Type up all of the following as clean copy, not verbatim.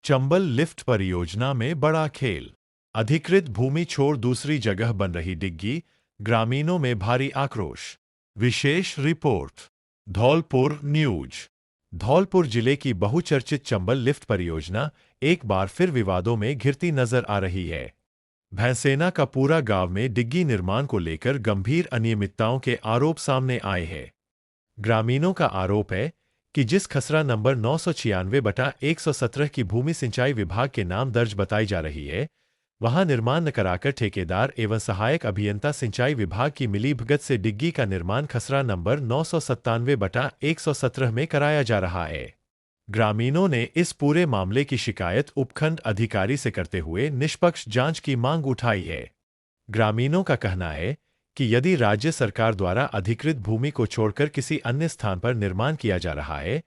Chambal lift परियोजना में बड़ा खेल। अधिकृत भूमि छोड़ दूसरी जगह बन रही डिग्गी, ग्रामीणों में भारी आक्रोश। विशेष रिपोर्ट। धौलपुर न्यूज। धौलपुर जिले की बहुचर्चित चंबल लिफ्ट परियोजना एक बार फिर विवादों में घिरती नजर आ रही है। भैंसेना का पूरा गांव में डिग्गी निर्माण को लेकर गंभीर अनियमितताओं के आरोप सामने आए हैं। ग्रामीणों का आरोप है कि जिस खसरा नंबर 996/117 की भूमि सिंचाई विभाग के नाम दर्ज बताई जा रही है, वहां निर्माण न कराकर ठेकेदार एवं सहायक अभियंता सिंचाई विभाग की मिलीभगत से डिग्गी का निर्माण खसरा नंबर 997/117 में कराया जा रहा है। ग्रामीणों ने इस पूरे मामले की शिकायत उपखंड अधिकारी से करते हुए निष्पक्ष जांच की मांग उठाई है। ग्रामीणों का कहना है कि यदि राज्य सरकार द्वारा अधिकृत भूमि को छोड़कर किसी अन्य स्थान पर निर्माण किया जा रहा है,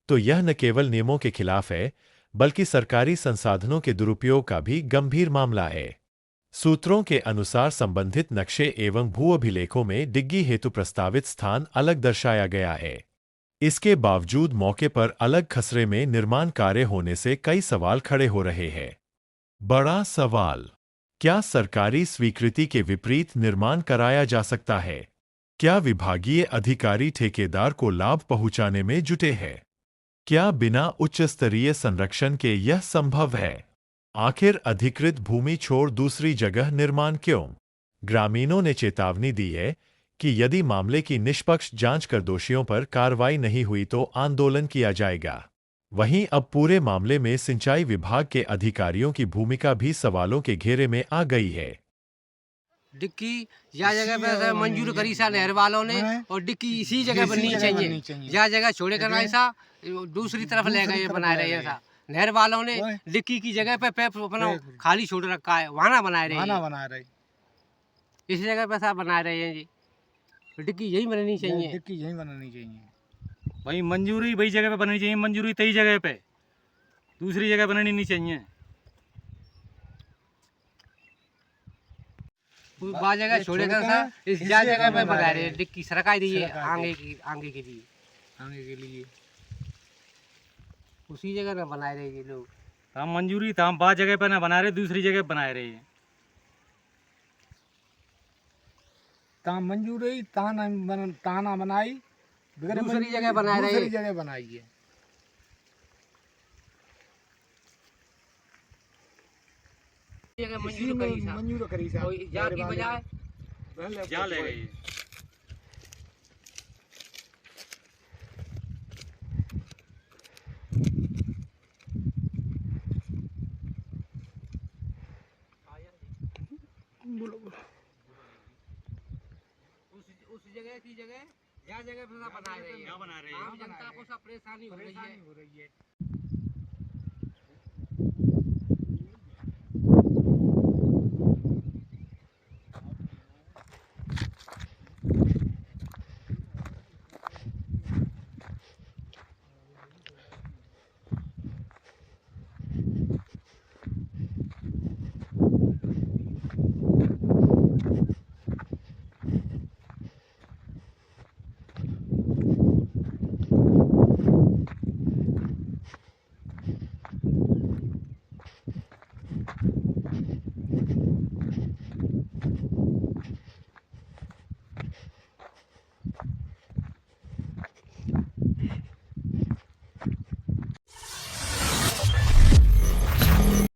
तो यह न केवल नियमों के खिलाफ है, बल्कि सरकारी संसाधनों के दुरुपयोग का भी गंभीर मामला है। सूत्रों के अनुसार संबंधित नक्शे एवं भू अभिलेखों में डिग्गी हेतु प्रस्तावित स्थान अलग दर्शाया गया है। इसके बावजूद मौके पर अलग खसरे में निर्माण कार्य होने से कई सवाल खड़े हो रहे हैं। बड़ा सवाल, क्या सरकारी स्वीकृति के विपरीत निर्माण कराया जा सकता है? क्या विभागीय अधिकारी ठेकेदार को लाभ पहुंचाने में जुटे हैं? क्या बिना उच्च स्तरीय संरक्षण के यह संभव है? आखिर अधिकृत भूमि छोड़ दूसरी जगह निर्माण क्यों? ग्रामीणों ने चेतावनी दी है कि यदि मामले की निष्पक्ष जांच कर दोषियों पर कार्रवाई नहीं हुई तो आंदोलन किया जाएगा। वहीं अब पूरे मामले में सिंचाई विभाग के अधिकारियों की भूमिका भी सवालों के घेरे में आ गई है। डिक्की या जगह पे मंजूर करी सा नहर वालों ने, और डिक्की इसी जगह बननी चाहिए। या जगह छोड़े करना ऐसा दूसरी तरफ ले गए बना रहे हैं। ऐसा नहर वालों ने डिक्की की जगह पे अपना खाली छोड़ रखा है, वहां बना रहे। इस जगह पे ऐसा बना रहे हैं जी। डिक्की यही बननी चाहिए। डिक्की यही बननी चाहिए भाई। मंजूरी वही जगह पे बननी चाहिए, मंजूरी तई जगह पे, दूसरी जगह बननी नहीं चाहिए। जगह छोड़े कर सा इस जगह पे बना रहे हैं। डिक्की सरकाई दी है आगे के लिए उसी जगह ना बनाए रहे ये लोग। हम मंजूरी था, हम बात जगह पे ना बना रहे, दूसरी जगह बनाए रहे हैं। मंजूरी ताना बनाई, दूसरी जगह बनाए रहे, दूसरी जगह बनाई है। मंजूर करी सा जा की बजाय जा ले गई। उस जगह की जगह या जगह पे बना रहे हैं। आम जनता को सब परेशानी हो रही है।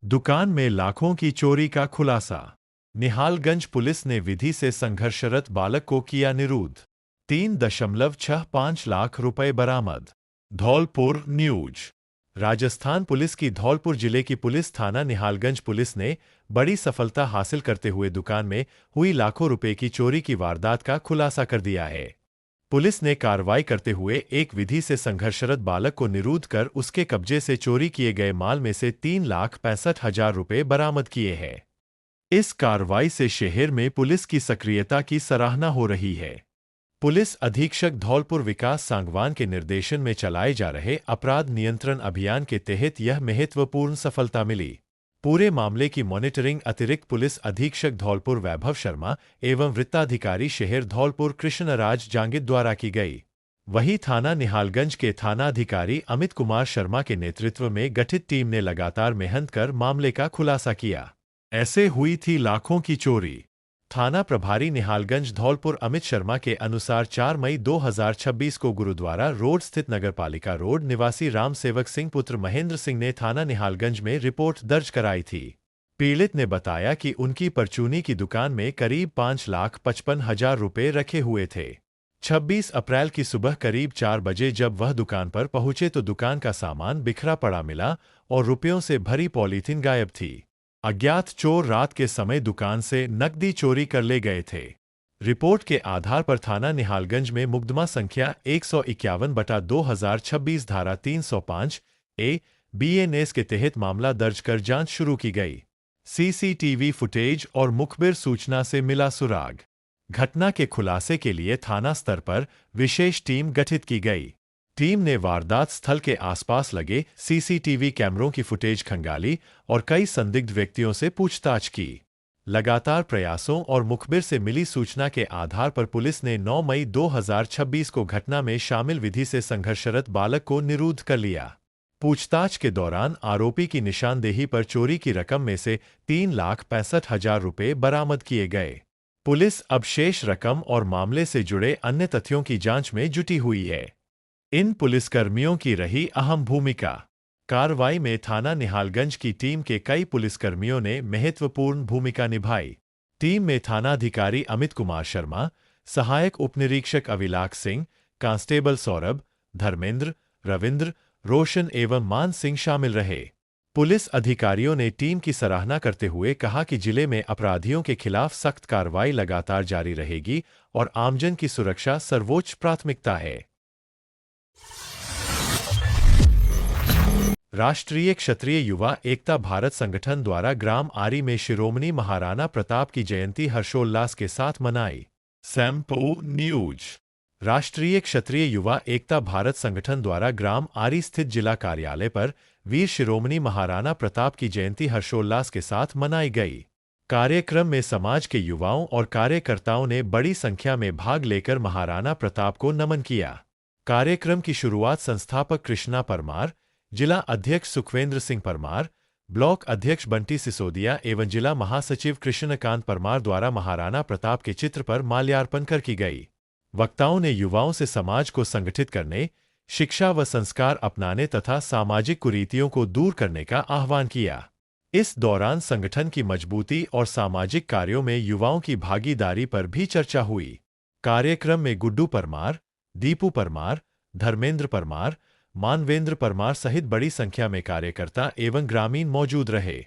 दुकान में लाखों की चोरी का खुलासा। निहालगंज पुलिस ने विधि से संघर्षरत बालक को किया निरुद्ध। 3.65 लाख रुपए बरामद। धौलपुर न्यूज। राजस्थान पुलिस की धौलपुर जिले की पुलिस थाना निहालगंज पुलिस ने बड़ी सफलता हासिल करते हुए दुकान में हुई लाखों रुपए की चोरी की वारदात का खुलासा कर दिया है। पुलिस ने कार्रवाई करते हुए एक विधि से संघर्षरत बालक को निरुद्ध कर उसके कब्जे से चोरी किए गए माल में से 3,65,000 रुपए बरामद किए हैं। इस कार्रवाई से शहर में पुलिस की सक्रियता की सराहना हो रही है। पुलिस अधीक्षक धौलपुर विकास सांगवान के निर्देशन में चलाए जा रहे अपराध नियंत्रण अभियान के तहत यह महत्वपूर्ण सफलता मिली। पूरे मामले की मॉनिटरिंग अतिरिक्त पुलिस अधीक्षक धौलपुर वैभव शर्मा एवं वृत्ताधिकारी शहर धौलपुर कृष्णराज जांगिद द्वारा की गई। वहीं थाना निहालगंज के थानाधिकारी अमित कुमार शर्मा के नेतृत्व में गठित टीम ने लगातार मेहनत कर मामले का खुलासा किया। ऐसे हुई थी लाखों की चोरी। थाना प्रभारी निहालगंज धौलपुर अमित शर्मा के अनुसार 4 मई 2026 को गुरुद्वारा रोड स्थित नगरपालिका रोड निवासी राम सेवक सिंह पुत्र महेंद्र सिंह ने थाना निहालगंज में रिपोर्ट दर्ज कराई थी। पीड़ित ने बताया कि उनकी परचूनी की दुकान में करीब 5,55,000 रुपये रखे हुए थे। 26 अप्रैल की सुबह करीब 4 बजे जब वह दुकान पर पहुंचे तो दुकान का सामान बिखरा पड़ा मिला और रुपयों से भरी पॉलीथीन गायब थी। अज्ञात चोर रात के समय दुकान से नकदी चोरी कर ले गए थे। रिपोर्ट के आधार पर थाना निहालगंज में मुकदमा संख्या 151/2026 धारा 305 ए बीएनएस के तहत मामला दर्ज कर जांच शुरू की गई। सीसीटीवी फुटेज और मुखबिर सूचना से मिला सुराग। घटना के खुलासे के लिए थाना स्तर पर विशेष टीम गठित की गई। टीम ने वारदात स्थल के आसपास लगे सीसीटीवी कैमरों की फुटेज खंगाली और कई संदिग्ध व्यक्तियों से पूछताछ की। लगातार प्रयासों और मुखबिर से मिली सूचना के आधार पर पुलिस ने 9 मई 2026 को घटना में शामिल विधि से संघर्षरत बालक को निरुद्ध कर लिया। पूछताछ के दौरान आरोपी की निशानदेही पर चोरी की रकम में से 3,65,000 रुपये बरामद किए गए। पुलिस अब शेष रकम और मामले से जुड़े अन्य तथ्यों की जांच में जुटी हुई है। इन पुलिसकर्मियों की रही अहम भूमिका। कार्रवाई में थाना निहालगंज की टीम के कई पुलिसकर्मियों ने महत्वपूर्ण भूमिका निभाई। टीम में थानाधिकारी अमित कुमार शर्मा, सहायक उपनिरीक्षक अविलाक सिंह, कांस्टेबल सौरभ, धर्मेंद्र, रविंद्र, रोशन एवं मान सिंह शामिल रहे। पुलिस अधिकारियों ने टीम की सराहना करते हुए कहा कि जिले में अपराधियों के खिलाफ सख्त कार्रवाई लगातार जारी रहेगी और आमजन की सुरक्षा सर्वोच्च प्राथमिकता है। राष्ट्रीय क्षत्रिय युवा एकता भारत संगठन द्वारा ग्राम आरी में शिरोमणि महाराणा प्रताप की जयंती हर्षोल्लास के साथ मनाई। सैम्पो न्यूज। राष्ट्रीय क्षत्रिय युवा एकता भारत संगठन द्वारा ग्राम आरी स्थित जिला कार्यालय पर वीर शिरोमणि महाराणा प्रताप की जयंती हर्षोल्लास के साथ मनाई गई। कार्यक्रम में समाज के युवाओं और कार्यकर्ताओं ने बड़ी संख्या में भाग लेकर महाराणा प्रताप को नमन किया। कार्यक्रम की शुरुआत संस्थापक कृष्णा परमार, जिला अध्यक्ष सुखवेंद्र सिंह परमार, ब्लॉक अध्यक्ष बंटी सिसोदिया एवं जिला महासचिव कृष्णकांत परमार द्वारा महाराणा प्रताप के चित्र पर माल्यार्पण कर की गई। वक्ताओं ने युवाओं से समाज को संगठित करने, शिक्षा व संस्कार अपनाने तथा सामाजिक कुरीतियों को दूर करने का आह्वान किया। इस दौरान संगठन की मजबूती और सामाजिक कार्यों में युवाओं की भागीदारी पर भी चर्चा हुई। कार्यक्रम में गुड्डू परमार, दीपू परमार, धर्मेंद्र परमार, मानवेंद्र परमार सहित बड़ी संख्या में कार्यकर्ता एवं ग्रामीण मौजूद रहे।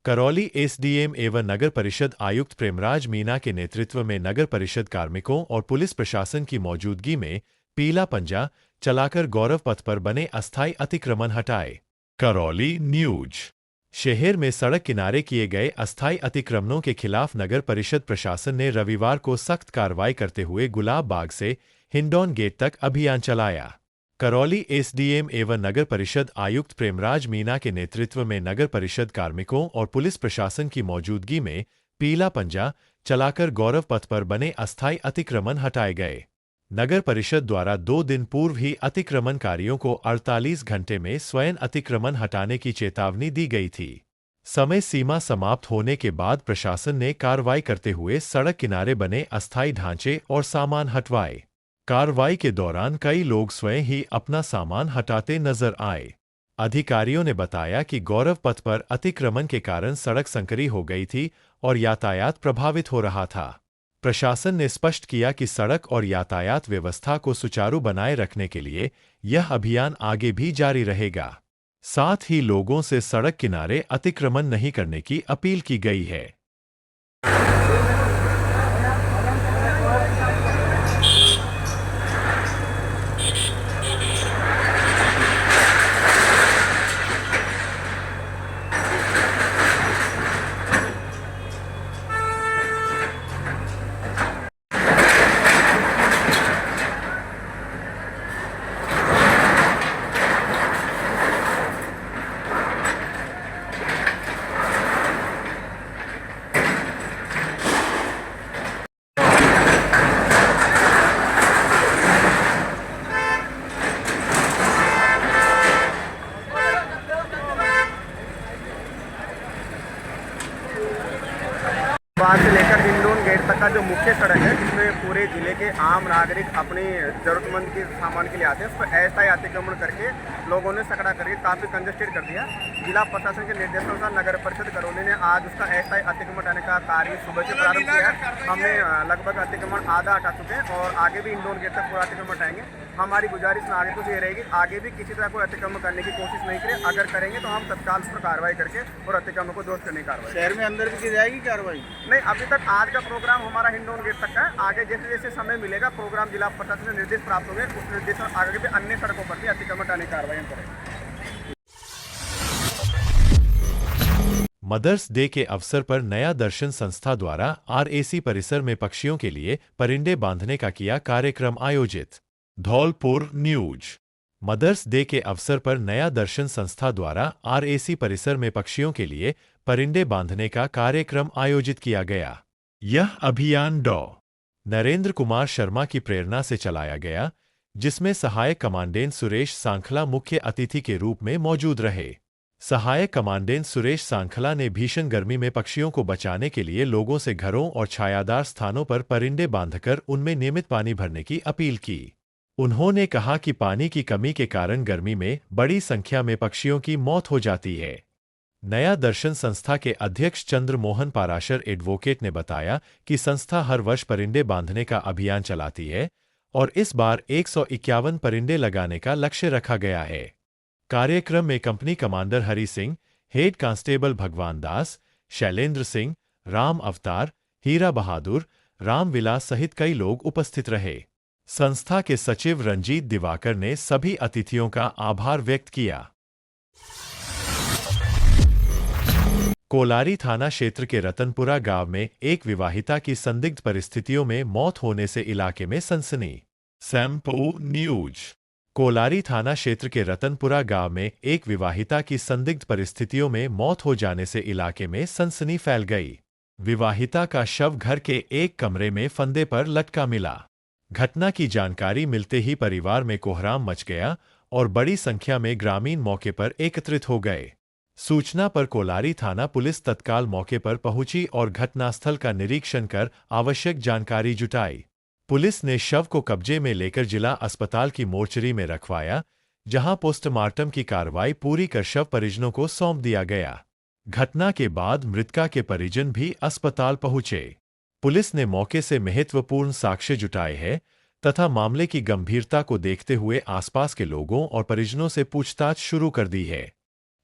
करौली एसडीएम एवं नगर परिषद आयुक्त प्रेमराज मीना के नेतृत्व में नगर परिषद कार्मिकों और पुलिस प्रशासन की मौजूदगी में पीला पंजा चलाकर गौरव पथ पर बने अस्थायी अतिक्रमण हटाए। करौली न्यूज। शहर में सड़क किनारे किए गए अस्थायी अतिक्रमणों के खिलाफ नगर परिषद प्रशासन ने रविवार को सख्त कार्रवाई करते हुए गुलाब बाग से हिंडौन गेट तक अभियान चलाया। करौली एसडीएम एवं नगर परिषद आयुक्त प्रेमराज मीना के नेतृत्व में नगर परिषद कार्मिकों और पुलिस प्रशासन की मौजूदगी में पीला पंजा चलाकर गौरव पथ पर बने अस्थायी अतिक्रमण हटाए गए। नगर परिषद द्वारा 2 दिन पूर्व ही अतिक्रमणकारियों को 48 घंटे में स्वयं अतिक्रमण हटाने की चेतावनी दी गई थी। समय सीमा समाप्त होने के बाद प्रशासन ने कार्रवाई करते हुए सड़क किनारे बने अस्थायी ढांचे और सामान हटवाए। कार्रवाई के दौरान कई लोग स्वयं ही अपना सामान हटाते नजर आए। अधिकारियों ने बताया कि गौरव पथ पर अतिक्रमण के कारण सड़क संकरी हो गई थी और यातायात प्रभावित हो रहा था। प्रशासन ने स्पष्ट किया कि सड़क और यातायात व्यवस्था को सुचारू बनाए रखने के लिए यह अभियान आगे भी जारी रहेगा। साथ ही लोगों से सड़क किनारे अतिक्रमण नहीं करने की अपील की गई है। बाग से लेकर हिंडोन गेट तक का जो मुख्य सड़क है जिसमें पूरे जिले के आम नागरिक अपनी जरूरतमंद के सामान के लिए आते हैं, उस पर अस्थायी अतिक्रमण करके लोगों ने सकड़ा करके काफ़ी कंजेस्टेड कर दिया। जिला प्रशासन के निर्देशानुसार नगर परिषद करौली ने आज उसका अस्थायी अतिक्रमण हटाने का कार्य सुबह से प्रारंभ किया है। हमने लगभग अतिक्रमण आधा हटा चुके हैं और आगे भी हिंडोन गेट तक पूरा अतिक्रमण हटाएंगे। हमारी गुजारिश नागरिकों से ये रहेगी आगे भी किसी तरह कोई अतिक्रमण करने की कोशिश नहीं करें, अगर करेंगे तो हम तत्काल उस पर कार्रवाई करके और अतिक्रमण को ध्वस्त करने की कार्रवाई। शहर में अंदर भी की जाएगी कार्रवाई? नहीं, अभी तक आज का प्रोग्राम हमारा हिंडोन गेट तक का है। आगे जैसे जैसे समय मिलेगा प्रोग्राम जिला प्रशासन से निर्देश प्राप्त हो गए, उस निर्देश आगे भी अन्य सड़कों पर भी अतिक्रमण हटाने की कार्रवाई करेंगे। मदर्स डे के अवसर पर नया दर्शन संस्था द्वारा आरएसी परिसर में पक्षियों के लिए परिंदे बांधने का किया कार्यक्रम आयोजित। धौलपुर न्यूज। मदर्स डे के अवसर पर नया दर्शन संस्था द्वारा आरएसी परिसर में पक्षियों के लिए परिंदे बांधने का कार्यक्रम आयोजित किया गया। यह अभियान डॉ. नरेंद्र कुमार शर्मा की प्रेरणा से चलाया गया, जिसमें सहायक कमांडेंट सुरेश सांखला मुख्य अतिथि के रूप में मौजूद रहे। सहायक कमांडेंट सुरेश सांखला ने भीषण गर्मी में पक्षियों को बचाने के लिए लोगों से घरों और छायादार स्थानों पर परिंदे बांधकर उनमें नियमित पानी भरने की अपील की। उन्होंने कहा कि पानी की कमी के कारण गर्मी में बड़ी संख्या में पक्षियों की मौत हो जाती है। नया दर्शन संस्था के अध्यक्ष चंद्र मोहन पाराशर एडवोकेट ने बताया कि संस्था हर वर्ष परिंदे बांधने का अभियान चलाती है और इस बार 151 परिंदे लगाने का लक्ष्य रखा गया है। कार्यक्रम में company commander Hari Singh, head constable भगवान दास, शैलेंद्र सिंह, राम अवतार, हीरा बहादुर, राम विलास सहित कई लोग उपस्थित रहे। संस्था के सचिव रंजीत दिवाकर ने सभी अतिथियों का आभार व्यक्त किया। कोलारी थाना क्षेत्र के रतनपुरा गांव में एक विवाहिता की संदिग्ध परिस्थितियों में मौत होने से इलाके में सनसनी। Shampoo news. कोलारी थाना क्षेत्र के रतनपुरा गांव में एक विवाहिता की संदिग्ध परिस्थितियों में मौत हो जाने से इलाके में सनसनी फैल गई। विवाहिता का शव घर के एक कमरे में फंदे पर लटका मिला। घटना की जानकारी मिलते ही परिवार में कोहराम मच गया और बड़ी संख्या में ग्रामीण मौके पर एकत्रित हो गए। सूचना पर कोलारी थाना पुलिस तत्काल मौके पर पहुंची और घटनास्थल का निरीक्षण कर आवश्यक जानकारी जुटाई। पुलिस ने शव को कब्जे में लेकर जिला अस्पताल की मोर्चरी में रखवाया, जहां पोस्टमार्टम की कार्रवाई पूरी कर शव परिजनों को सौंप दिया गया। घटना के बाद मृतका के परिजन भी अस्पताल पहुंचे। पुलिस ने मौके से महत्वपूर्ण साक्ष्य जुटाए हैं तथा मामले की गंभीरता को देखते हुए आसपास के लोगों और परिजनों से पूछताछ शुरू कर दी है।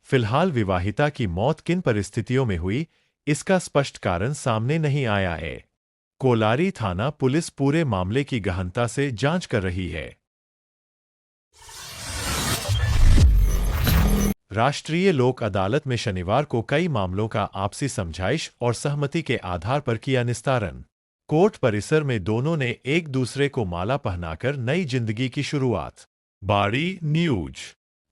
फिलहाल विवाहिता की मौत किन परिस्थितियों में हुई, इसका स्पष्ट कारण सामने नहीं आया है। कोलारी थाना पुलिस पूरे मामले की गहनता से जांच कर रही है। राष्ट्रीय लोक अदालत में शनिवार को कई मामलों का आपसी समझाइश और सहमति के आधार पर किया निस्तारण। कोर्ट परिसर में दोनों ने एक दूसरे को माला पहनाकर नई जिंदगी की शुरुआत। बाड़ी न्यूज।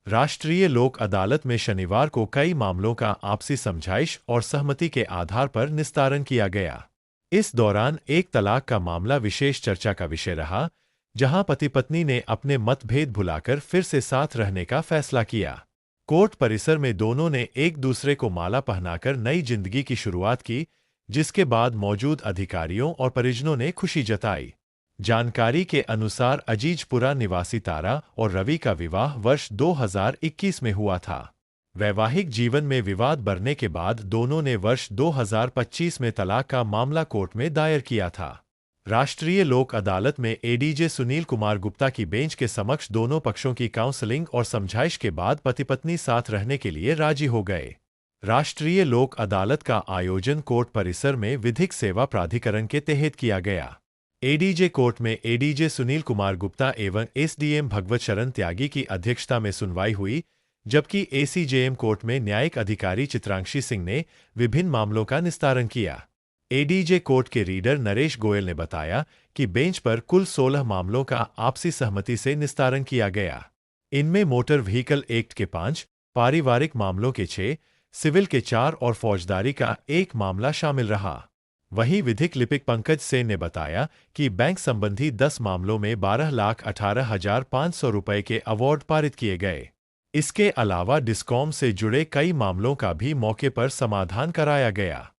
राष्ट्रीय लोक अदालत में शनिवार को कई मामलों का आपसी समझाइश और सहमति के आधार पर निस्तारण किया गया। इस दौरान एक तलाक का मामला विशेष चर्चा का विषय रहा, जहां पति पत्नी ने अपने मतभेद भुलाकर फिर से साथ रहने का फैसला किया। कोर्ट परिसर में दोनों ने एक दूसरे को माला पहनाकर नई जिंदगी की शुरुआत की, जिसके बाद मौजूद अधिकारियों और परिजनों ने खुशी जताई। जानकारी के अनुसार अजीजपुरा निवासी तारा और रवि का विवाह वर्ष 2021 में हुआ था। वैवाहिक जीवन में विवाद बढ़ने के बाद दोनों ने वर्ष 2025 में तलाक का मामला कोर्ट में दायर किया था। राष्ट्रीय लोक अदालत में एडीजे सुनील कुमार गुप्ता की बेंच के समक्ष दोनों पक्षों की काउंसलिंग और समझाइश के बाद पति पत्नी साथ रहने के लिए राजी हो गए। राष्ट्रीय लोक अदालत का आयोजन कोर्ट परिसर में विधिक सेवा प्राधिकरण के तहत किया गया। एडीजे कोर्ट में एडीजे सुनील कुमार गुप्ता एवं एसडीएम भगवत शरण त्यागी की अध्यक्षता में सुनवाई हुई, जबकि एसीजेएम कोर्ट में न्यायिक अधिकारी चित्रांशी सिंह ने विभिन्न मामलों का निस्तारण किया। एडीजे कोर्ट के रीडर नरेश गोयल ने बताया कि बेंच पर कुल 16 मामलों का आपसी सहमति से निस्तारण किया गया। इनमें मोटर व्हीकल एक्ट के 5, पारिवारिक मामलों के 6, सिविल के 4 और फौजदारी का 1 मामला शामिल रहा। वहीं विधिक लिपिक पंकज सेन ने बताया कि बैंक संबंधी 10 मामलों में 12,18,500 रुपये के अवार्ड पारित किए गए। इसके अलावा डिस्कॉम से जुड़े कई मामलों का भी मौके पर समाधान कराया गया।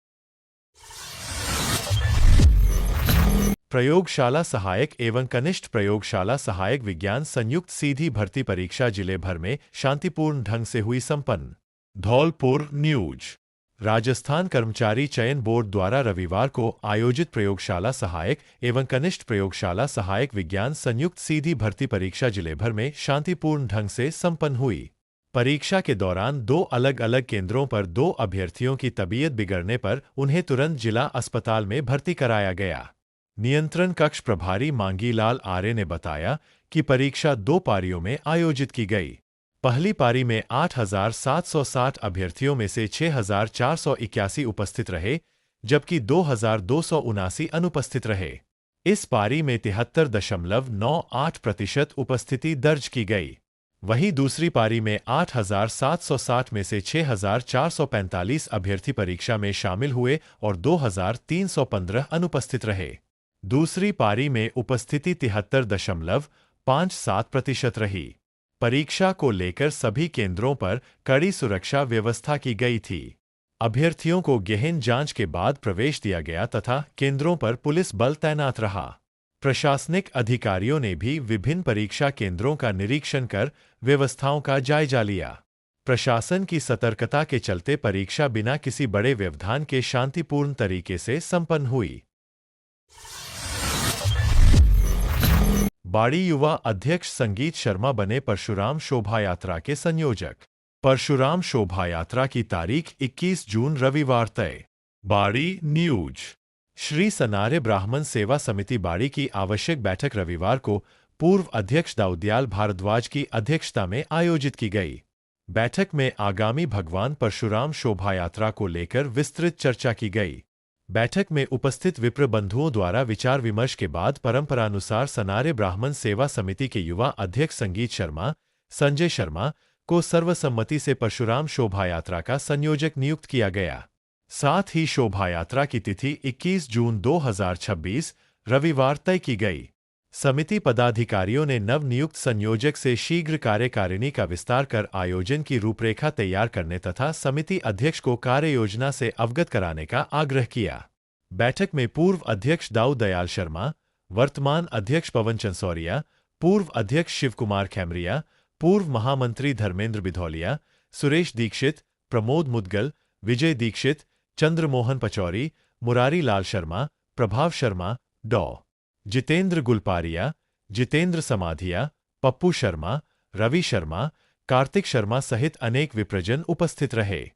प्रयोगशाला सहायक एवं कनिष्ठ प्रयोगशाला सहायक विज्ञान संयुक्त सीधी भर्ती परीक्षा जिले भर में शांतिपूर्ण ढंग से हुई संपन्न। धौलपुर न्यूज। राजस्थान कर्मचारी चयन बोर्ड द्वारा रविवार को आयोजित प्रयोगशाला सहायक एवं कनिष्ठ प्रयोगशाला सहायक विज्ञान संयुक्त सीधी भर्ती परीक्षा जिले भर में शांतिपूर्ण ढंग से संपन्न हुई। परीक्षा के दौरान 2 अलग-अलग केंद्रों पर 2 अभ्यर्थियों की तबीयत बिगड़ने पर उन्हें तुरंत जिला अस्पताल में भर्ती कराया गया। नियंत्रण कक्ष प्रभारी मांगीलाल आर्य ने बताया कि परीक्षा 2 पारियों में आयोजित की गई। पहली पारी में 8,760 अभ्यर्थियों में से 6,481 उपस्थित रहे, जबकि 2,279 अनुपस्थित रहे। इस पारी में 73.98% उपस्थिति दर्ज की गई। वहीं दूसरी पारी में 8,760 में से 6,445 अभ्यर्थी परीक्षा में शामिल हुए और 2,315 अनुपस्थित रहे। दूसरी पारी में उपस्थिति 73.57% रही। परीक्षा को लेकर सभी केंद्रों पर कड़ी सुरक्षा व्यवस्था की गई थी। अभ्यर्थियों को गहन जांच के बाद प्रवेश दिया गया तथा केंद्रों पर पुलिस बल तैनात रहा। प्रशासनिक अधिकारियों ने भी विभिन्न परीक्षा केंद्रों का निरीक्षण कर व्यवस्थाओं का जायजा लिया। प्रशासन की सतर्कता के चलते परीक्षा बिना किसी बड़े व्यवधान के शांतिपूर्ण तरीके से संपन्न हुई। बाड़ी युवा अध्यक्ष संगीत शर्मा बने परशुराम शोभा यात्रा के संयोजक। परशुराम शोभा यात्रा की तारीख 21 जून रविवार तय। बाड़ी न्यूज। श्री सनारे ब्राह्मण सेवा समिति बाड़ी की आवश्यक बैठक रविवार को पूर्व अध्यक्ष दाऊदयाल भारद्वाज की अध्यक्षता में आयोजित की गई। बैठक में आगामी भगवान परशुराम शोभा यात्रा को लेकर विस्तृत चर्चा की गई। बैठक में उपस्थित विप्र बंधुओं द्वारा विचार विमर्श के बाद परंपरानुसार सनारे ब्राह्मण सेवा समिति के युवा अध्यक्ष संगीत शर्मा, संजय शर्मा को सर्वसम्मति से परशुराम शोभा यात्रा का संयोजक नियुक्त किया गया। साथ ही शोभा यात्रा की तिथि 21 जून 2026 रविवार तय की गई। समिति पदाधिकारियों ने नवनियुक्त संयोजक से शीघ्र कार्यकारिणी का विस्तार कर आयोजन की रूपरेखा तैयार करने तथा समिति अध्यक्ष को कार्य योजना से अवगत कराने का आग्रह किया। बैठक में पूर्व अध्यक्ष दाऊदयाल शर्मा, वर्तमान अध्यक्ष पवन चंसौरिया, पूर्व अध्यक्ष शिवकुमार खैमरिया, पूर्व महामंत्री धर्मेंद्र बिधौलिया, सुरेश दीक्षित, प्रमोद मुदगल, विजय दीक्षित, चंद्रमोहन पचौरी, मुरारी लाल शर्मा, प्रभाव शर्मा, डॉ. जितेंद्र गुलपारिया, जितेंद्र समाधिया, पप्पू शर्मा, रवि शर्मा, कार्तिक शर्मा सहित अनेक विप्रजन उपस्थित रहे।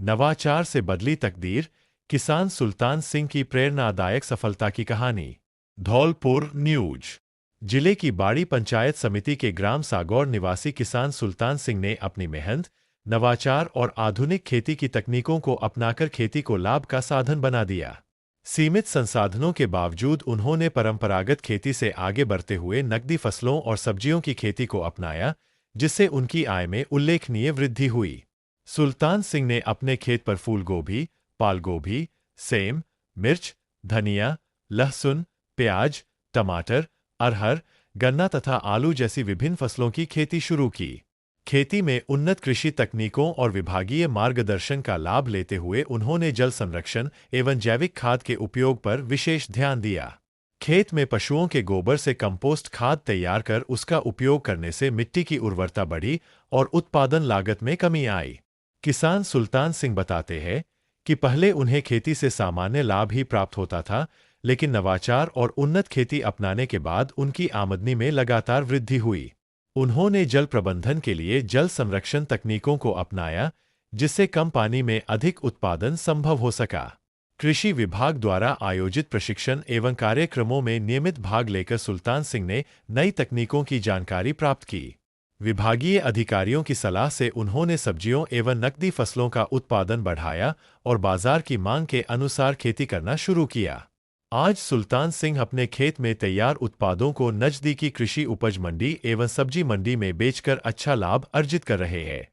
नवाचार से बदली तकदीर, किसान सुल्तान सिंह की प्रेरणादायक सफलता की कहानी। धौलपुर न्यूज। जिले की बाड़ी पंचायत समिति के ग्राम सागौर निवासी किसान सुल्तान सिंह ने अपनी मेहनत, नवाचार और आधुनिक खेती की तकनीकों को अपनाकर खेती को लाभ का साधन बना दिया। सीमित संसाधनों के बावजूद उन्होंने परंपरागत खेती से आगे बढ़ते हुए नकदी फसलों और सब्जियों की खेती को अपनाया, जिससे उनकी आय में उल्लेखनीय वृद्धि हुई। सुल्तान सिंह ने अपने खेत पर फूल गोभी, पाल गोभी, सेम, मिर्च, धनिया, लहसुन, प्याज, टमाटर, अरहर, गन्ना तथा आलू जैसी विभिन्न फसलों की खेती शुरू की। खेती में उन्नत कृषि तकनीकों और विभागीय मार्गदर्शन का लाभ लेते हुए उन्होंने जल संरक्षण एवं जैविक खाद के उपयोग पर विशेष ध्यान दिया। खेत में पशुओं के गोबर से कंपोस्ट खाद तैयार कर उसका उपयोग करने से मिट्टी की उर्वरता बढ़ी और उत्पादन लागत में कमी आई। किसान सुल्तान सिंह बताते हैं कि पहले उन्हें खेती से सामान्य लाभ ही प्राप्त होता था, लेकिन नवाचार और उन्नत खेती अपनाने के बाद उनकी आमदनी में लगातार वृद्धि हुई। उन्होंने जल प्रबंधन के लिए जल संरक्षण तकनीकों को अपनाया, जिससे कम पानी में अधिक उत्पादन संभव हो सका। कृषि विभाग द्वारा आयोजित प्रशिक्षण एवं कार्यक्रमों में नियमित भाग लेकर सुल्तान सिंह ने नई तकनीकों की जानकारी प्राप्त की। विभागीय अधिकारियों की सलाह से उन्होंने सब्जियों एवं नकदी फसलों का उत्पादन बढ़ाया और बाजार की मांग के अनुसार खेती करना शुरू किया। आज सुल्तान सिंह अपने खेत में तैयार उत्पादों को नजदीकी कृषि उपज मंडी एवं सब्जी मंडी में बेचकर अच्छा लाभ अर्जित कर रहे हैं।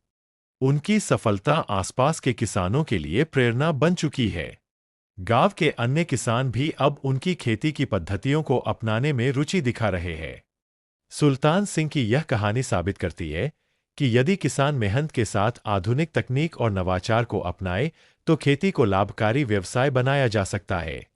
उनकी सफलता आसपास के किसानों के लिए प्रेरणा बन चुकी है। गांव के अन्य किसान भी अब उनकी खेती की पद्धतियों को अपनाने में रुचि दिखा रहे हैं। सुल्तान सिंह की यह कहानी साबित करती है कि यदि किसान मेहनत के साथ आधुनिक तकनीक और नवाचार को अपनाए तो खेती को लाभकारी व्यवसाय बनाया जा सकता है।